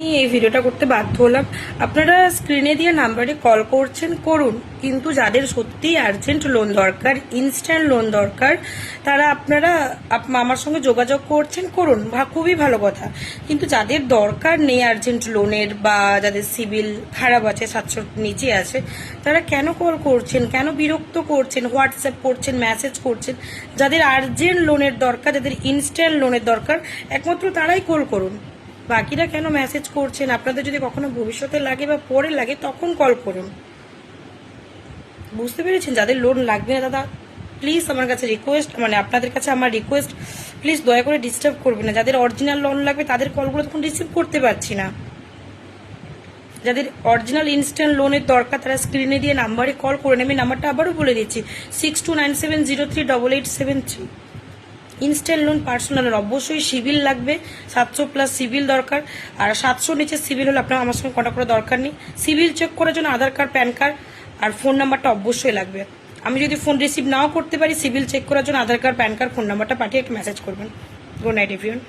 এই ভিডিওটা করতে বাধ্য হলাম। আপনারা স্ক্রিনে দিয়ে নাম্বারে কল করছেন, করুন, কিন্তু যাদের সত্যিই আর্জেন্ট লোন দরকার, ইনস্ট্যান্ট লোন দরকার, তারা আপনারা আমার সঙ্গে যোগাযোগ করছেন, করুন, খুবই ভালো কথা। কিন্তু যাদের দরকার নেই আর্জেন্ট লোনের, বা যাদের সিবিল খারাপ আছে, 700 নিচে আছে, তারা কেন কল করছেন, কেন বিরক্ত করছেন, হোয়াটসঅ্যাপ করছেন, মেসেজ করছেন? যাদের আর্জেন্ট লোনের দরকার, যাদের ইনস্ট্যান্ট লোনের দরকার, একমাত্র তারাই কল করুন। বাকিরা কেন মেসেজ করছেন? আপনাদের যদি কখনো ভবিষ্যতে লাগে বা পরে লাগে তখন কল করুন। বুঝতে পেরেছেন? যাদের লোন লাগবে না দাদা, প্লিজ আমার কাছে রিকোয়েস্ট, মানে আপনাদের কাছে আমার রিকোয়েস্ট, প্লিজ দয়া করে ডিস্টার্ব করবেন না। যাদের অরিজিনাল লোন লাগবে তাদের কলগুলো তখন রিসিভ করতে পারছি না। যাদের অরিজিনাল ইনস্ট্যান্ট লোনের দরকার তারা স্ক্রিনে দিয়ে নাম্বারে কল করে নেবেন। নাম্বারটা আবারও বলে দিচ্ছি, 6297038873। ইনস্ট্যান্ট লোন পার্সোনাল অবশ্যই সিভিল লাগবে, 700+ সিভিল দরকার। আর 700 নিচে সিভিল হলে আপনার আমার সঙ্গে কন্ট্যাক্ট করার দরকার নেই। সিভিল চেক করার জন্য আধার কার্ড, প্যান কার্ড আর ফোন নাম্বারটা অবশ্যই লাগবে। আমি যদি ফোন রিসিভ নাও করতে পারি, সিভিল চেক করার জন্য আধার কার্ড, প্যান কার্ড, ফোন নাম্বারটা পাঠিয়ে একটা মেসেজ করবেন। Good night everyone.